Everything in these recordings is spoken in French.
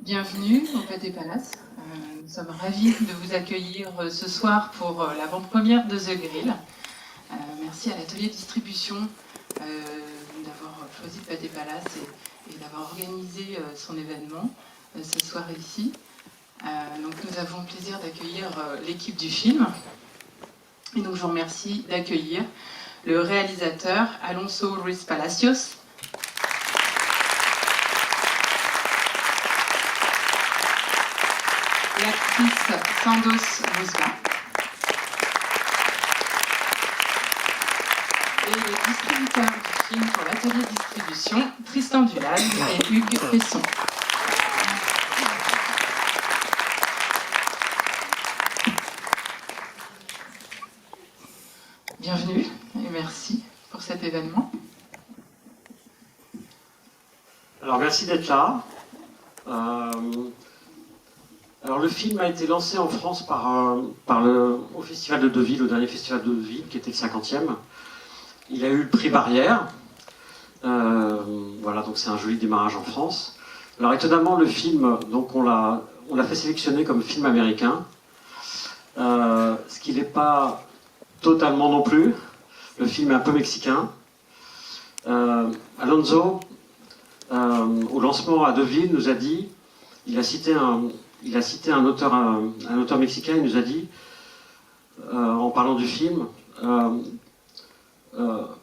Bienvenue au Pâté Palace. Nous sommes ravis de vous accueillir ce soir pour l'avant-première de The Grill. Merci à l'atelier distribution d'avoir choisi le Pâté Palace et d'avoir organisé son événement ce soir ici. Donc nous avons le plaisir d'accueillir l'équipe du film. Et donc je vous remercie d'accueillir le réalisateur Alonso Ruiz Palacios, l'actrice Sandoz Musga et les distributeurs du film pour l'atelier distribution, Tristan Dulaz et Hugues Pesson. Bienvenue et merci pour cet événement. Alors merci d'être là. Alors le film a été lancé en France au Festival de Deauville, au dernier Festival de Deauville, qui était le 50e. Il a eu le prix Barrière. Voilà, donc c'est un joli démarrage en France. Alors étonnamment, le film, donc on l'a fait sélectionner comme film américain, ce qui n'est pas totalement non plus. Le film est un peu mexicain. Alonso, au lancement à Deauville, nous a dit, il a cité un auteur mexicain, il nous a dit, en parlant du film,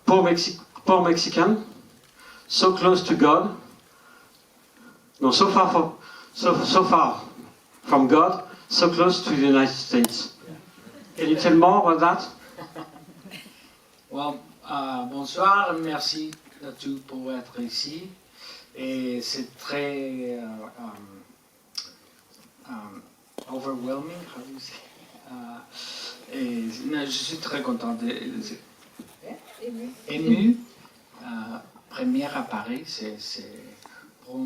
poor Mexican, so close to God, no, so far from God, so close to the United States. Can you tell more about that? Well, bonsoir, merci à tous pour être ici. Et c'est très overwhelming, how do you say? Et je suis très content ému. Première à Paris, pour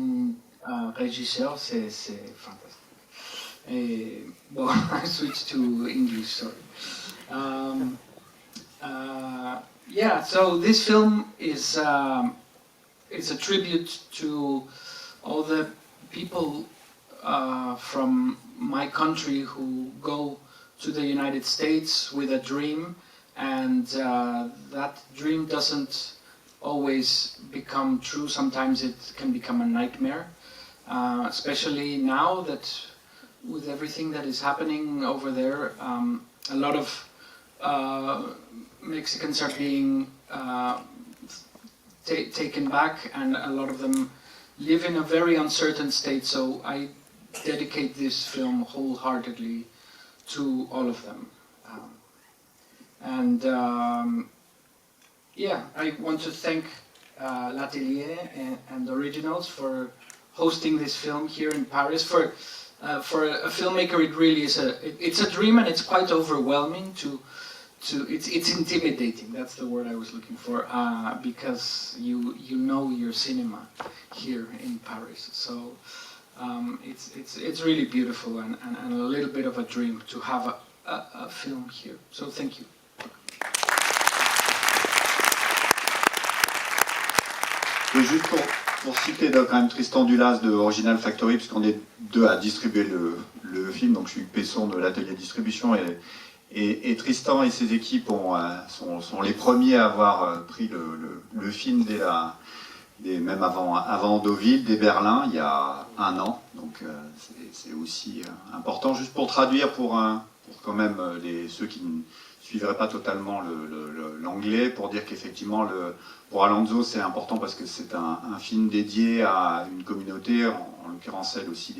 un régisseur, c'est fantastique. Et bon, I switch to English, sorry. Yeah, so this film is it's a tribute to all the people from my country who go to the United States with a dream, and that dream doesn't always become true. Sometimes it can become a nightmare, especially now that with everything that is happening over there, a lot of Mexicans are being taken back, and a lot of them live in a very uncertain state, so I dedicate this film wholeheartedly to all of them. Yeah, I want to thank L'Atelier and Originals for hosting this film here in Paris. For a filmmaker, it really is it's a dream, and it's quite overwhelming it's intimidating. That's the word I was looking for, because you know your cinema here in Paris. So it's really beautiful and a little bit of a dream to have a film here. So thank you. Juste pour citer quand même Tristan Dulaz de Original Factory, puisqu'on est deux à distribuer le film, donc je suis Pesson de l'atelier distribution et Tristan et ses équipes sont les premiers à avoir pris le film même avant Deauville, dès Berlin, il y a un an. Donc c'est aussi important, juste pour traduire pour quand même ceux qui ne suivraient pas totalement l'anglais, pour dire qu'effectivement pour Alonso c'est important parce que c'est un film dédié à une communauté, en l'occurrence celle aussi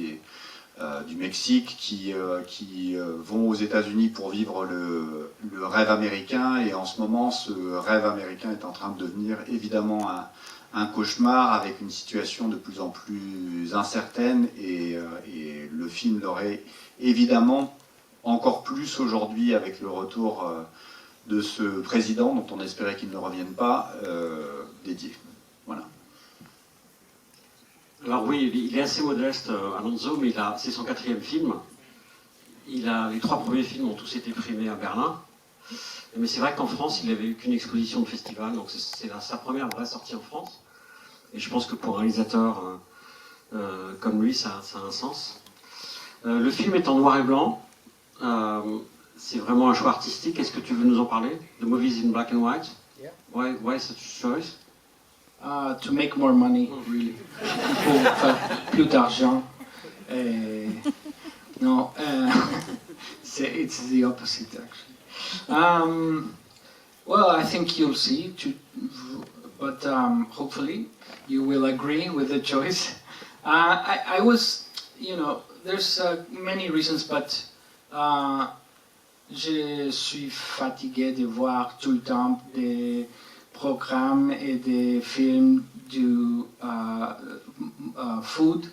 du Mexique, qui vont aux États-Unis pour vivre le rêve américain, et en ce moment ce rêve américain est en train de devenir évidemment un cauchemar, avec une situation de plus en plus incertaine, et le film l'aurait évidemment encore plus aujourd'hui avec le retour de ce président dont on espérait qu'il ne revienne pas, dédié. Voilà. Alors oui, il est assez modeste, Alonso, mais c'est son 4e film. Les 3 premiers films ont tous été primés à Berlin. Mais c'est vrai qu'en France, il n'avait eu qu'une exposition de festival, donc c'est sa première vraie sortie en France. Et je pense que pour un réalisateur comme lui, ça a un sens. Le film est en noir et blanc. C'est vraiment un choix artistique. Est-ce que tu veux nous en parler? The movie is in black and white. Yeah. Why such a choice? To make more money, really. Pour faire plus d'argent. No, it's the opposite actually. Well, I think you'll see, but hopefully you will agree with the choice. I was, there's many reasons, but je suis fatigué de voir tout le temps des programmes et des films du food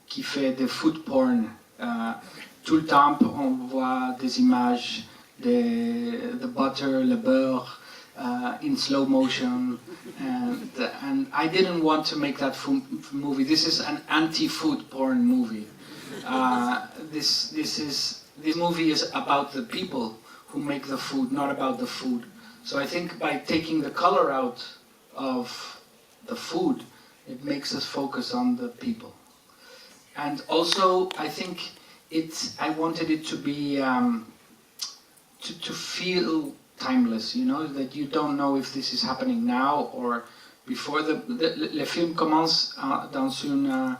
qui fait des food porn. Tout le temps, on voit des images de butter, le beurre, in slow motion, and I didn't want to make that movie. This is an anti-food porn movie. This movie is about the people who make the food, not about the food. So I think by taking the color out of the food, it makes us focus on the people. And also, I think I wanted it to be to feel timeless, that you don't know if this is happening now or before. Le film commence dans une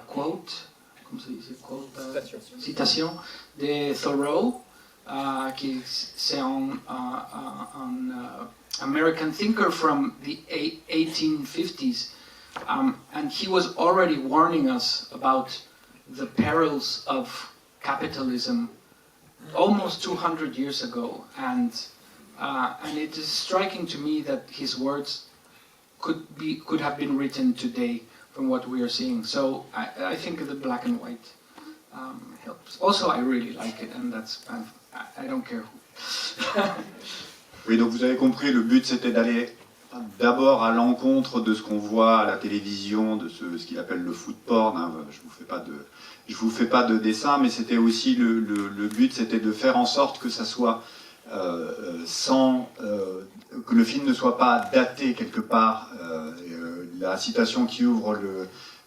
quote, comment ça dit, citation de Thoreau, qui c'est un American thinker from the 1850s, and he was already warning us about the perils of capitalism almost 200 years ago, and it is striking to me that his words could have been written today from what we are seeing. So I think the black and white helps. Also, I really like it, and I don't care who. Oui, donc vous avez compris, le but c'était d'aller d'abord à l'encontre de ce qu'on voit à la télévision, de ce qu'il appelle le food porn. Hein. Je vous fais pas de dessin, mais c'était aussi le but, c'était de faire en sorte que ça soit que le film ne soit pas daté quelque part. La citation qui ouvre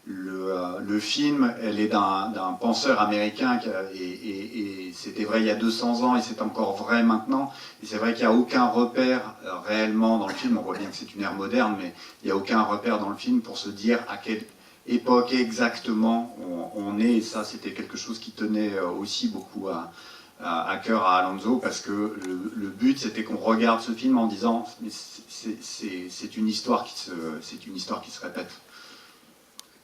le film, elle est d'un penseur américain et c'était vrai il y a 200 ans et c'est encore vrai maintenant. Et c'est vrai qu'il n'y a aucun repère réellement dans le film. On voit bien que c'est une ère moderne, mais il n'y a aucun repère dans le film pour se dire à quelle époque exactement on est. Et ça, c'était quelque chose qui tenait aussi beaucoup à cœur à Alonso, parce que le but, c'était qu'on regarde ce film en disant c'est une histoire qui se répète.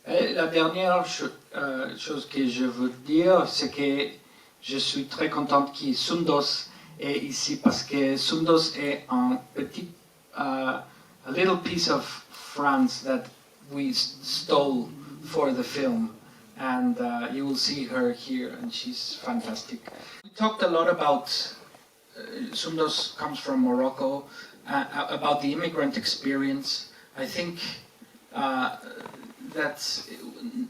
Et la dernière chose que je veux dire, c'est que je suis très contente que Sundos est ici, parce que Sundos est un petit, a little piece of France that we stole for the film, and you will see her here, and she's fantastic. We talked a lot about, Sundos comes from Morocco, about the immigrant experience. I think that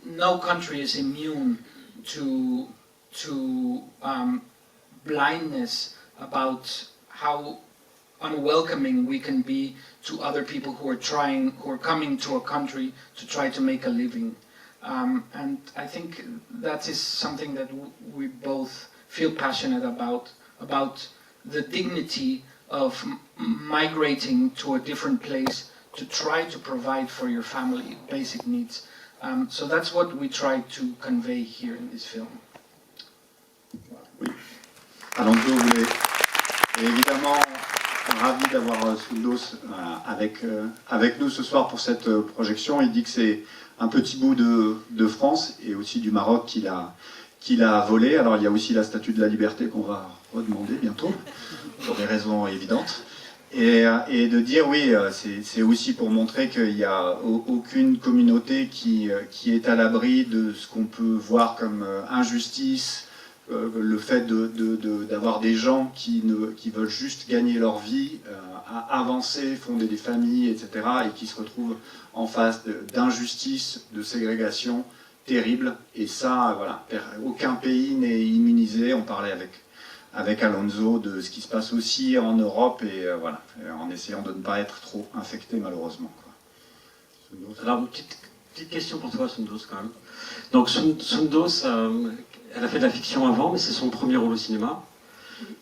no country is immune to blindness about how unwelcoming we can be to other people who are coming to a country to try to make a living. And I think that is something that we both feel passionate about the dignity of migrating to a different place to try to provide for your family basic needs. So that's what we try to convey here in this film. Oui. Alonso est évidemment ravi d'avoir Sundos avec nous ce soir pour cette projection. Il dit que c'est un petit bout de France et aussi du Maroc qu'il a volé. Alors il y a aussi la Statue de la Liberté qu'on va redemander bientôt, pour des raisons évidentes. Et de dire oui, c'est aussi pour montrer qu'il n'y a aucune communauté qui est à l'abri de ce qu'on peut voir comme injustice, le fait d'avoir des gens qui veulent juste gagner leur vie, avancer, fonder des familles, etc., et qui se retrouvent en face d'injustice, de ségrégation terrible. Et ça, voilà, aucun pays n'est immunisé. On parlait avec Alonso de ce qui se passe aussi en Europe, et voilà, en essayant de ne pas être trop infecté malheureusement. Alors, une petite Petite question pour toi, Sundos, quand même. Donc Sundos, elle a fait de la fiction avant, mais c'est son premier rôle au cinéma.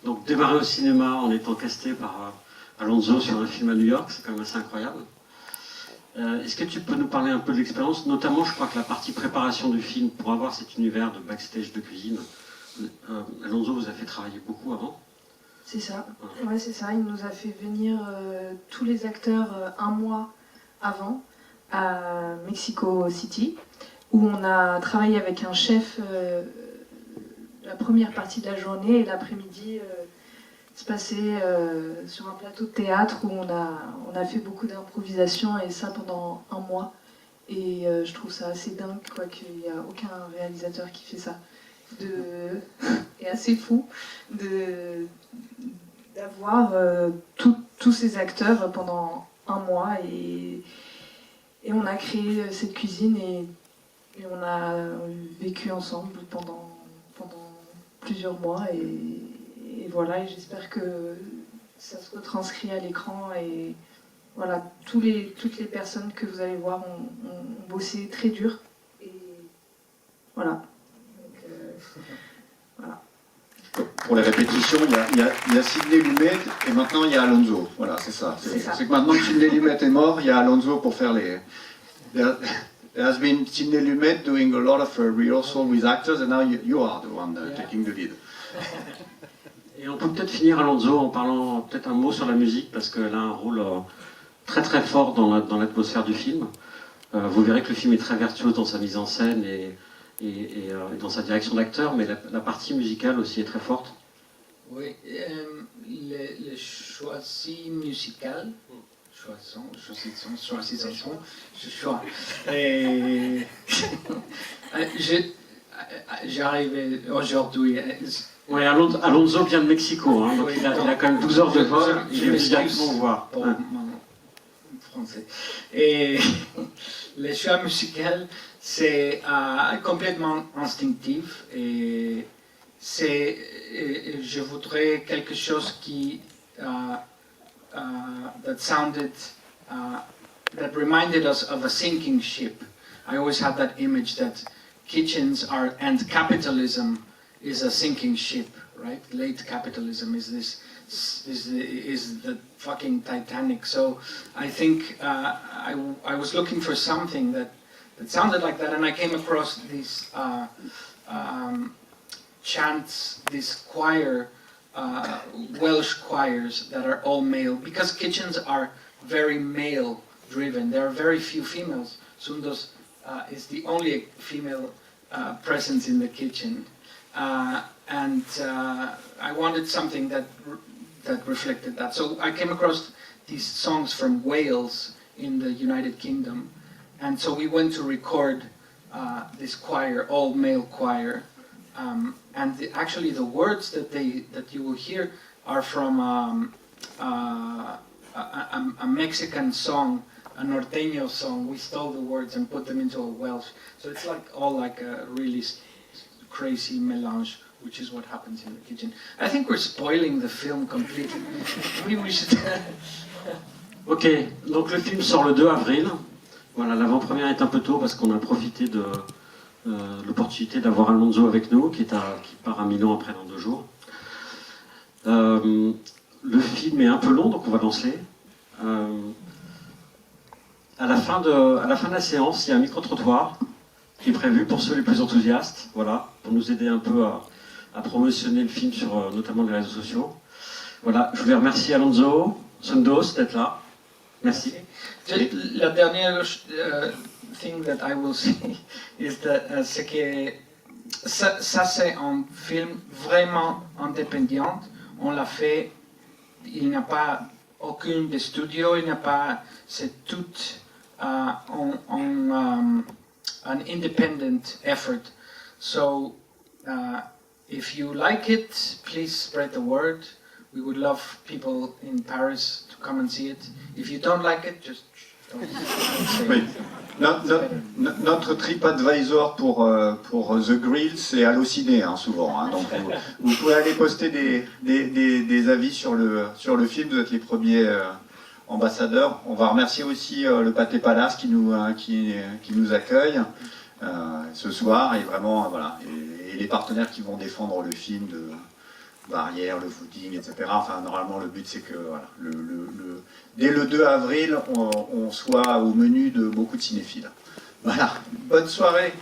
Donc démarrer au cinéma en étant casté par Alonso sur un film à New York, c'est quand même assez incroyable. Est-ce que tu peux nous parler un peu de l'expérience, notamment je crois que la partie préparation du film, pour avoir cet univers de backstage de cuisine, Alonso vous a fait travailler beaucoup avant? C'est ça, ouais, c'est ça. Il nous a fait venir tous les acteurs un mois avant à Mexico City, où on a travaillé avec un chef la première partie de la journée et l'après-midi se passait sur un plateau de théâtre où on a fait beaucoup d'improvisation et ça pendant un mois. Et je trouve ça assez dingue quoi, qu'il n'y a aucun réalisateur qui fait ça. Et assez fou d'avoir tous ces acteurs pendant un mois et on a créé cette cuisine et on a vécu ensemble pendant plusieurs mois et voilà, et j'espère que ça se retranscrit à l'écran et voilà, toutes les personnes que vous allez voir ont bossé très dur et voilà. Voilà. Pour les répétitions, il y a Sidney Lumet et maintenant il y a Alonso. Voilà, c'est ça. C'est que maintenant que Sidney Lumet est mort, il y a Alonso pour faire les... There has been Sidney Lumet doing a lot of rehearsal with actors and now you are the one taking the lead. Et on peut peut-être finir Alonso en parlant peut-être un mot sur la musique parce qu'elle a un rôle très très fort dans l'atmosphère du film. Vous verrez que le film est très vertueux dans sa mise en scène et dans sa direction d'acteur, mais la partie musicale aussi est très forte. Oui, le choisi musical, j'arrivais aujourd'hui. Oui, Alonso vient de Mexico, hein, donc oui, il a quand même 12 heures de vol, il est directement voir. Pour mon français. Et le choix musical, c'est complètement instinctif et je voudrais quelque chose qui that reminded us of a sinking ship. I always had that image that kitchens and capitalism is a sinking ship, right? Late capitalism is the fucking Titanic. So I think I was looking for something that sounded like that, and I came across these chants, this choir, Welsh choirs that are all male, because kitchens are very male-driven. There are very few females. Sundos is the only female presence in the kitchen. And I wanted something that reflected that. So I came across these songs from Wales in the United Kingdom, and so we went to record this choir, all male choir, and actually the words that you will hear are from a Mexican song, a norteño song. We stole the words and put them into a Welsh. So it's like a really crazy melange, which is what happens in the kitchen. I think we're spoiling the film completely. Maybe we should... Ok, donc le film sort le 2 avril. Voilà, l'avant-première est un peu tôt parce qu'on a profité de l'opportunité d'avoir Alonso avec nous, qui part à Milan après dans 2 jours. Le film est un peu long, donc on va lancer. À la fin de la séance, il y a un micro-trottoir qui est prévu pour ceux les plus enthousiastes, voilà, pour nous aider un peu à promotionner le film sur notamment les réseaux sociaux. Voilà, je voulais remercier Alonso, Sundos d'être là. Merci. La dernière thing that I will say is that c'est que ça c'est un film vraiment indépendant. On l'a fait, il n'y a pas aucun de studio, il n'y a pas, c'est tout an independent effort. So if you like it, please spread the word. We would love people in Paris to come and see it. If you don't like it, just don't say Oui. it. Notre TripAdvisor pour The Grill, c'est Allociné, hein, souvent. Hein, donc vous pouvez aller poster des avis sur le film, vous êtes les premiers ambassadeurs. On va remercier aussi le Pâté Palace qui nous accueille ce soir, et vraiment, voilà, et les partenaires qui vont défendre le film de Barrière, le footing, etc. Enfin, normalement, le but, c'est que voilà, dès le 2 avril, on soit au menu de beaucoup de cinéphiles. Voilà, bonne soirée.